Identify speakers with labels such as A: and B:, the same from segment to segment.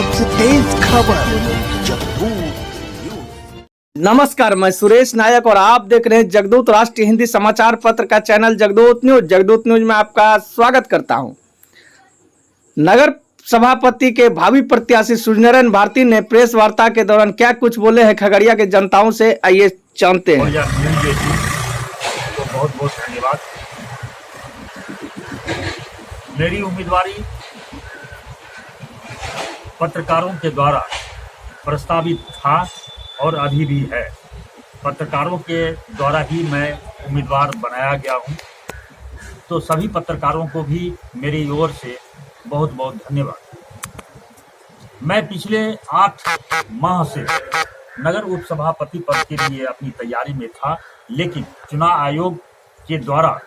A: सबसे तेज खबर जगदूत न्यूज।
B: नमस्कार, मैं सुरेश नायक और आप देख रहे हैं जगदूत राष्ट्रीय हिंदी समाचार पत्र का चैनल जगदूत न्यूज। जगदूत न्यूज में आपका स्वागत करता हूं। नगर सभापति के भावी प्रत्याशी सूर्यनारायण भारती ने प्रेस वार्ता के दौरान क्या कुछ बोले हैं खगड़िया के जनताओं से, आइए जानते हैं।
C: तो बहुत बहुत धन्यवाद। मेरी उम्मीदवारी पत्रकारों के द्वारा प्रस्तावित था और अभी भी है। पत्रकारों के द्वारा ही मैं उम्मीदवार बनाया गया हूं, तो सभी पत्रकारों को भी मेरी ओर से बहुत बहुत धन्यवाद। मैं पिछले 8 माह से नगर उप सभापति पद के लिए अपनी तैयारी में था, लेकिन चुनाव आयोग के द्वारा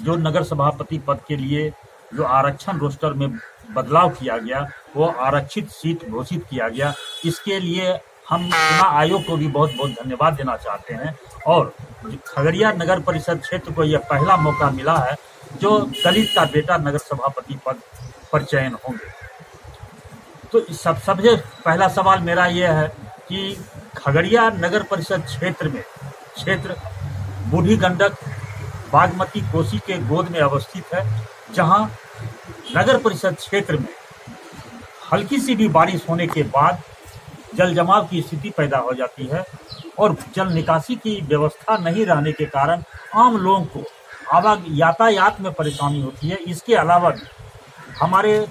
C: जो नगर सभापति पद के लिए जो आरक्षण रोस्टर में बदलाव किया गया, वो आरक्षित सीट घोषित किया गया। इसके लिए हम चुनाव आयोग को भी बहुत बहुत धन्यवाद देना चाहते हैं। और खगड़िया नगर परिषद क्षेत्र को यह पहला मौका मिला है जो दलित का बेटा नगर सभापति पद पर चयन होंगे। तो सबसे पहला सवाल मेरा यह है कि खगड़िया नगर परिषद क्षेत्र बूढ़ी गंडक बागमती कोसी के गोद में अवस्थित है, जहां नगर परिषद क्षेत्र में हल्की सी भी बारिश होने के बाद जल जमाव की स्थिति पैदा हो जाती है और जल निकासी की व्यवस्था नहीं रहने के कारण आम लोगों को यातायात में परेशानी होती है। इसके अलावा हमारे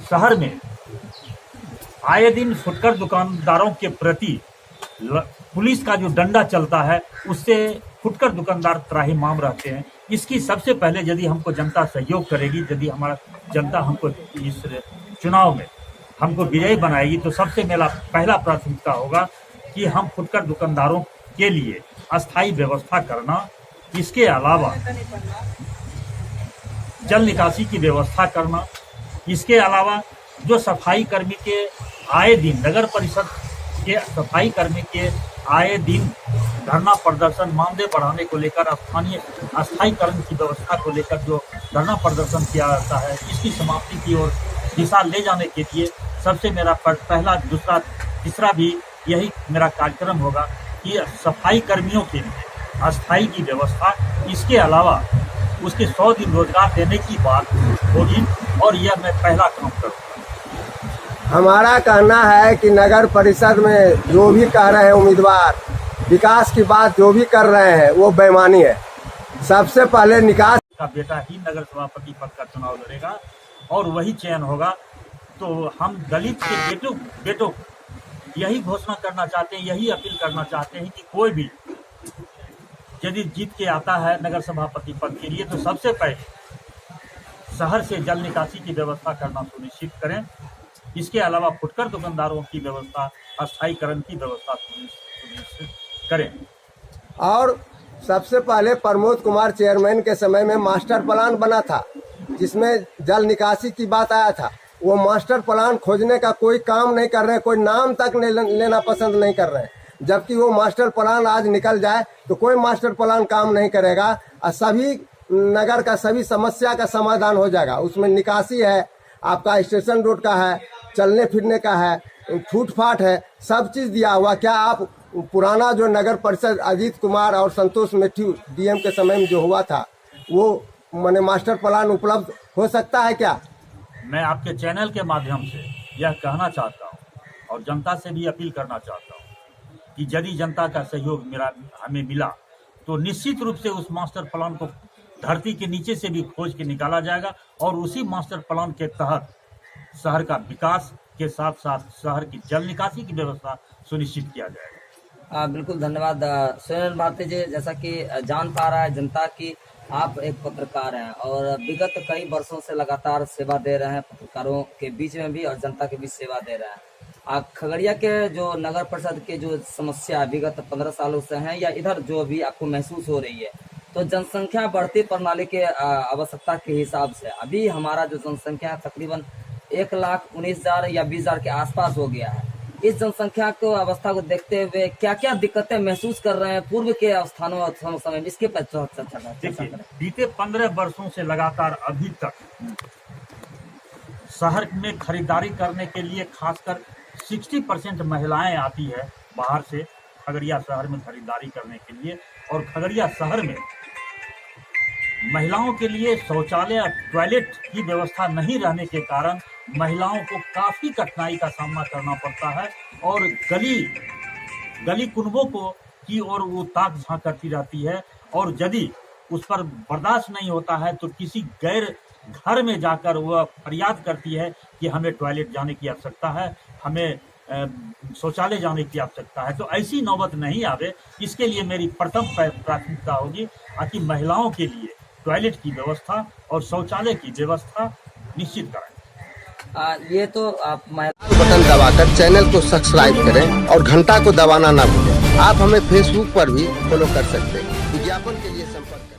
C: शहर में आए दिन फुटकर दुकानदारों के प्रति पुलिस का जो डंडा चलता है, उससे फुटकर दुकानदार त्राहिमाम रहते हैं। इसकी सबसे पहले यदि हमको जनता सहयोग करेगी, यदि हमारा जनता हमको इस चुनाव में हमको विजयी बनाएगी, तो सबसे मेरा पहला प्राथमिकता होगा कि हम फुटकर दुकानदारों के लिए अस्थायी व्यवस्था करना, इसके अलावा जल निकासी की व्यवस्था करना, इसके अलावा जो सफाई कर्मी के आए दिन नगर परिषद के सफाई कर्मी के आए दिन धरना प्रदर्शन मानदेय बढ़ाने को लेकर अस्थायीकरण की व्यवस्था को लेकर जो धरना प्रदर्शन किया जाता है, इसकी समाप्ति की ओर दिशा ले जाने के लिए सबसे मेरा पहला, दूसरा, तीसरा भी यही मेरा कार्यक्रम होगा कि सफाई कर्मियों के लिए अस्थायी की व्यवस्था, इसके अलावा उसके 100 दिन रोजगार देने की बात होगी और यह मैं पहला काम करूँगा।
D: हमारा कहना है कि नगर परिषद में जो भी कह रहे हैं उम्मीदवार, विकास की बात जो भी कर रहे हैं वो बेईमानी है। सबसे पहले निकास
C: का बेटा ही नगर सभापति पद का चुनाव लड़ेगा और वही चयन होगा। तो हम दलित के बेटों यही घोषणा करना चाहते हैं, यही अपील करना चाहते हैं कि कोई भी यदि जीत के आता है नगर सभापति पद के लिए, तो सबसे पहले शहर से जल निकासी की व्यवस्था करना सुनिश्चित करें। इसके अलावा फुटकर दुकानदारों की व्यवस्था, अस्थायीकरण की व्यवस्था सुनिश्चित करें।
D: और सबसे पहले प्रमोद कुमार चेयरमैन के समय में मास्टर प्लान बना था, जिसमें जल निकासी की बात आया था। वो मास्टर प्लान खोजने का कोई काम नहीं कर रहे हैं, कोई नाम तक लेना पसंद नहीं कर रहे हैं। जबकि वो मास्टर प्लान आज निकल जाए तो कोई मास्टर प्लान काम नहीं करेगा और सभी नगर का सभी समस्या का समाधान हो जाएगा। उसमें निकासी है, आपका स्टेशन रोड का है, चलने फिरने का है, फुटपाथ है, सब चीज़ दिया हुआ। क्या आप पुराना जो नगर परिषद अजीत कुमार और संतोष मैथ्यू डीएम के समय में जो हुआ था, वो माने मास्टर प्लान उपलब्ध हो सकता है क्या?
C: मैं आपके चैनल के माध्यम से यह कहना चाहता हूँ और जनता से भी अपील करना चाहता हूँ कि यदि जनता का सहयोग हमें मिला तो निश्चित रूप से उस मास्टर प्लान को धरती के नीचे से भी खोज के निकाला जाएगा और उसी मास्टर प्लान के तहत शहर का विकास के साथ साथ शहर की जल निकासी की व्यवस्था सुनिश्चित किया जाएगा।
E: बिल्कुल धन्यवाद सूर्यनारायण भारती जी। जैसा कि जान पा रहा है जनता की आप एक पत्रकार हैं और विगत कई वर्षों से लगातार सेवा दे रहे हैं, पत्रकारों के बीच में भी और जनता के बीच सेवा दे रहे हैं। खगड़िया के जो नगर परिषद के जो समस्या विगत 15 सालों से हैं या इधर जो भी आपको महसूस हो रही है, तो जनसंख्या बढ़ती प्रणाली के आवश्यकता के हिसाब से अभी हमारा जो जनसंख्या तकरीबन 1,19,000 या 20,000 के आसपास हो गया है। इस जनसंख्या को अवस्था को देखते हुए क्या क्या दिक्कतें महसूस कर रहे हैं पूर्व के स्थानों और समय में, इसके पर चर्चा
C: देखिए, बीते 15 वर्षों से लगातार अभी तक शहर में खरीदारी करने के लिए खासकर 60% महिलाएं आती है बाहर से खगड़िया शहर में खरीदारी करने के लिए। और खगड़िया शहर में महिलाओं के लिए शौचालय टॉयलेट की व्यवस्था नहीं रहने के कारण महिलाओं को काफ़ी कठिनाई का सामना करना पड़ता है और गली कुनबों को की ओर वो ताक झांक करती रहती है। और यदि उस पर बर्दाश्त नहीं होता है तो किसी गैर घर में जाकर वह फरियाद करती है कि हमें टॉयलेट जाने की आवश्यकता है, हमें शौचालय जाने की आवश्यकता है। तो ऐसी नौबत नहीं आवे, इसके लिए मेरी प्रथम प्राथमिकता होगी ताकि महिलाओं के लिए टॉयलेट की व्यवस्था और शौचालय की व्यवस्था निश्चित करें।
E: ये तो आप
D: बटन दबाकर चैनल को सब्सक्राइब करें और घंटा को दबाना ना भूलें। आप हमें फेसबुक पर भी फॉलो कर सकते हैं। विज्ञापन के लिए संपर्क करें।